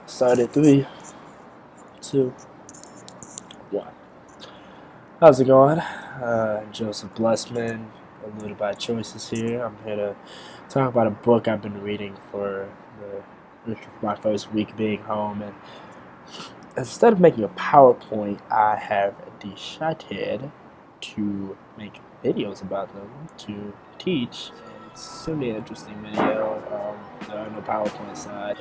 Started 3, 2, 1. How's it going? Joseph Blessman, a little by choices here. I'm here to talk about a book I've been reading for my first week being home. And instead of making a PowerPoint, I have decided to make videos about them to teach. It's going to be an interesting video. There are no PowerPoint side.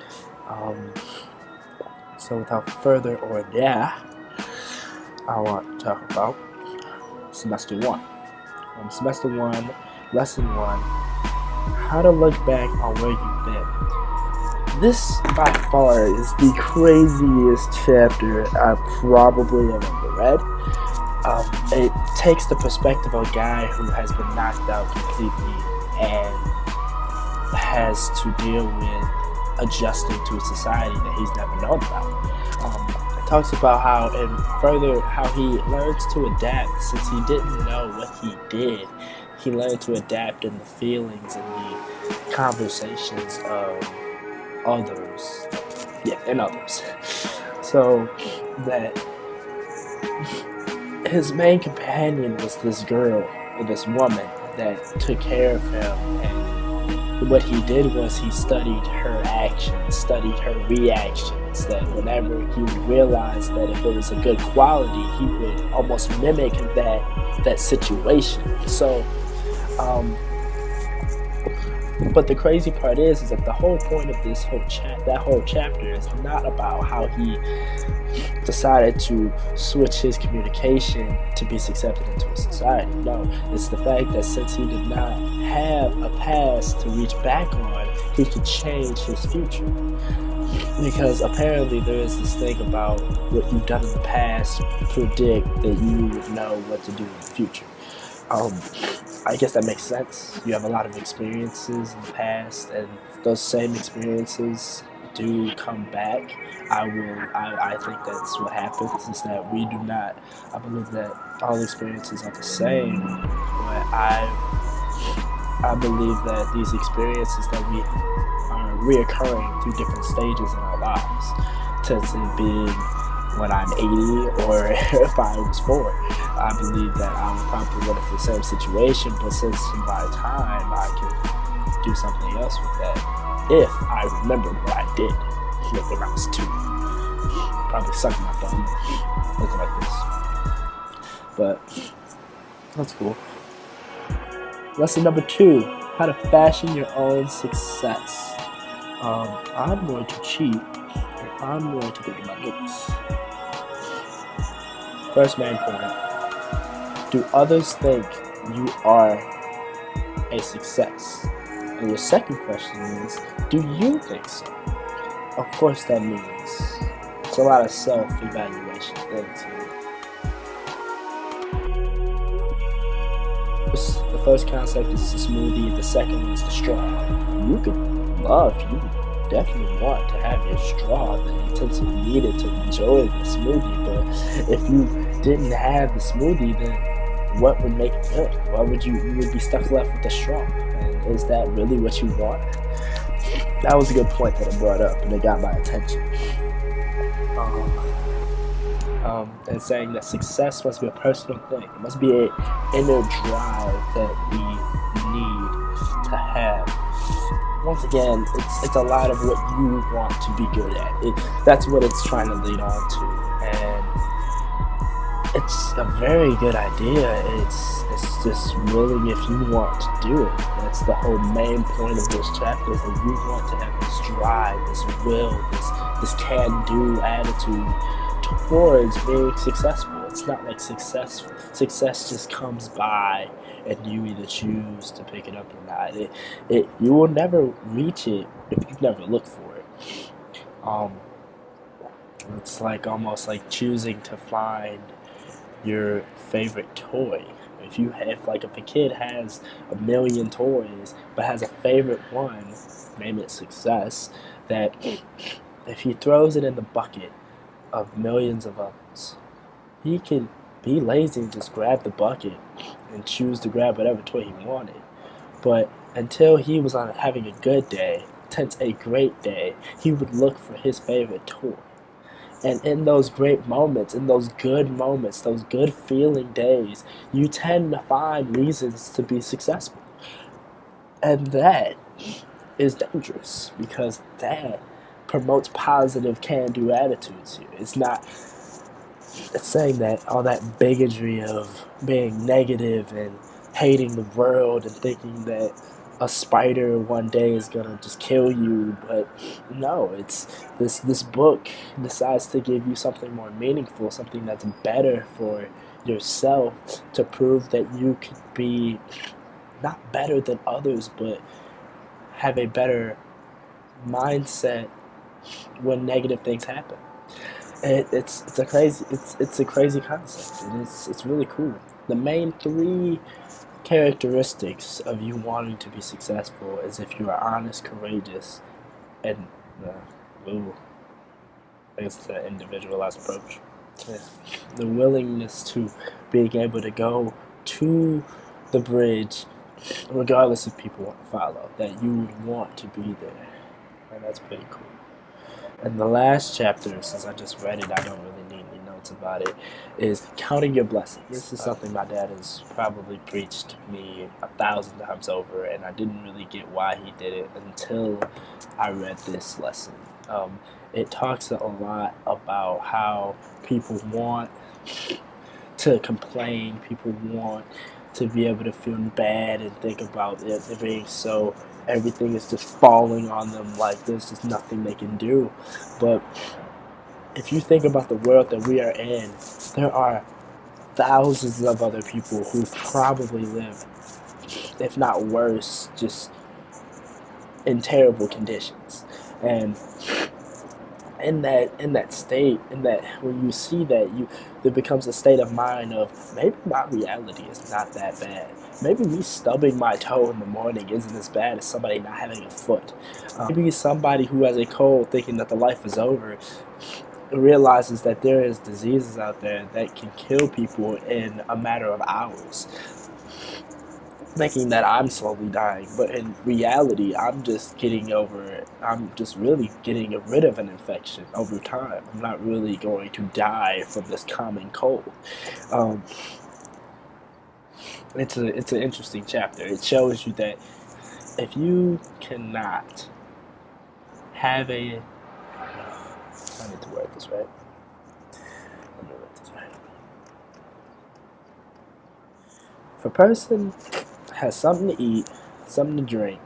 So without further ado, I want to talk about Semester 1. Semester 1, Lesson 1, how to look back on where you've been. This, by far, is the craziest chapter I probably have ever read. It takes the perspective of a guy who has been knocked out completely and has to deal with adjusting to a society that he's never known about. It talks about how he learns to adapt since he didn't know what he did. He learned to adapt in the feelings and the conversations of others. And others. So that his main companion was this girl, or this woman, that took care of him, and what he did was he studied her actions, studied her reactions, that whenever he realized that if it was a good quality, he would almost mimic that situation. So, but the crazy part is that the whole point of this that whole chapter is not about how he decided to switch his communication to be accepted into a society. No, it's the fact that since he did not have a past to reach back on, he could change his future. Because apparently there is this thing about what you've done in the past predict that you would know what to do in the future. I guess that makes sense. You have a lot of experiences in the past, and those same experiences do come back. I think that's what happens, is that we do not, I believe that all experiences are the same, but I believe that these experiences that we are reoccurring through different stages in our lives, tends to be when I'm 80 or if I was 4. I believe that I would probably run into the same situation, but since by time I can do something else with that if I remember what I did when I was 2. Probably sucking my thumb, looking like this. But that's cool. Lesson number 2, how to fashion your own success. I'm going to cheat, and I'm going to get my notes. First main point, do others think you are a success? And your second question is, do you think so? Of course that means it's a lot of self-evaluation things here. The first concept is the smoothie, the second one is the straw. You definitely want to have your straw, the intensity needed to enjoy the smoothie, but if you didn't have the smoothie, then what would make it good? Why would you would be stuck left with the straw? And is that really what you want? That was a good point that I brought up, and it got my attention. And saying that success must be a personal thing. It must be an inner drive that we need to have. Once again, it's a lot of what you want to be good at. That's what it's trying to lead on to, and it's a very good idea. It's just really if you want to do it. That's the whole main point of this chapter, is that you want to have this drive, this will, this can-do attitude towards being successful. It's not like success just comes by and you either choose to pick it up or not. You will never reach it if you never look for it. It's like almost like choosing to find your favorite toy. If a kid has a million toys but has a favorite one, maybe it's success, that if he throws it in the bucket of millions of others, he can be lazy and just grab the bucket and choose to grab whatever toy he wanted. But until he was having a good day, intents a great day, he would look for his favorite toy. And in those great moments, in those good moments, those good feeling days, you tend to find reasons to be successful. And that is dangerous because that promotes positive can do attitudes here. It's saying that all that bigotry of being negative and hating the world and thinking that a spider one day is gonna just kill you, but no, it's this book decides to give you something more meaningful, something that's better for yourself, to prove that you could be not better than others, but have a better mindset when negative things happen. It's a crazy concept, and it's really cool. The main three characteristics of you wanting to be successful is if you are honest, courageous, and ooh, I guess it's an individualized approach. Yeah. The willingness to being able to go to the bridge regardless if people want to follow, that you would want to be there. And that's pretty cool. And the last chapter, since I just read it, I don't really need any notes about it, is counting your blessings. This is something my dad has probably preached to me 1,000 times over, and I didn't really get why he did it until I read this lesson. It talks a lot about how people want to complain, people want to be able to feel bad and think about it being so everything is just falling on them, like there's just nothing they can do. But if you think about the world that we are in, there are thousands of other people who probably live, if not worse, just in terrible conditions. And in that state, in that when you see that, there becomes a state of mind of maybe my reality is not that bad. Maybe me stubbing my toe in the morning isn't as bad as somebody not having a foot. Maybe somebody who has a cold thinking that the life is over realizes that there is diseases out there that can kill people in a matter of hours, thinking that I'm slowly dying, but in reality, I'm just really getting rid of an infection over time. I'm not really going to die from this common cold. Um, it's an interesting chapter. It shows you that if you cannot have a, I need to word this right. Let me word this right. If a person has something to eat, something to drink,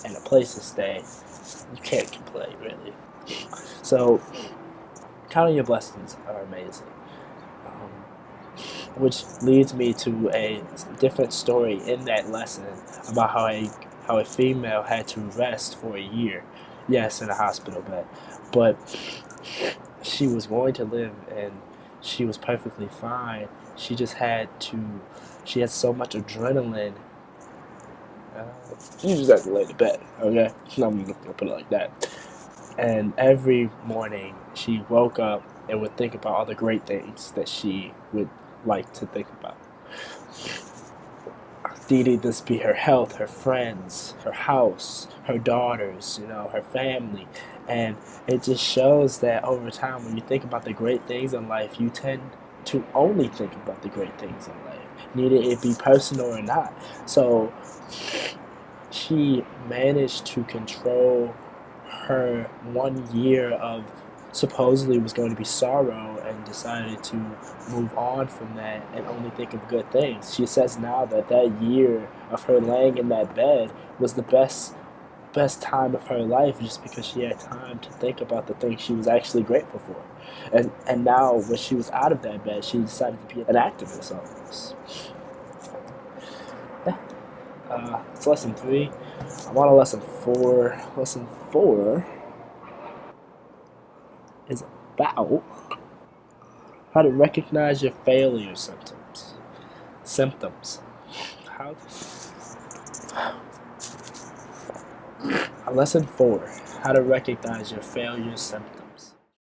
and a place to stay, you can't complain, really. So, counting your blessings are amazing. Which leads me to a different story in that lesson about how a female had to rest for a year. Yes, in a hospital bed, but she was going to live and she was perfectly fine. She just she had so much adrenaline. You just have to lay to bed, okay? I'm gonna put it like that. And every morning she woke up and would think about all the great things that she would like to think about. Didi, this be her health, her friends, her house, her daughters, her family. And it just shows that over time, when you think about the great things in life, you tend to only think about the great things in life, neither it be personal or not. So she managed to control her 1 year of supposedly was going to be sorrow and decided to move on from that and only think of good things. She says now that year of her laying in that bed was the best time of her life, just because she had time to think about the things she was actually grateful for. And now when she was out of that bed, she decided to be an activist almost. Yeah. It's lesson 3. I'm on to lesson 4. Lesson 4 is about how to recognize your failure symptoms. How? Lesson 4: how to recognize your failure symptoms.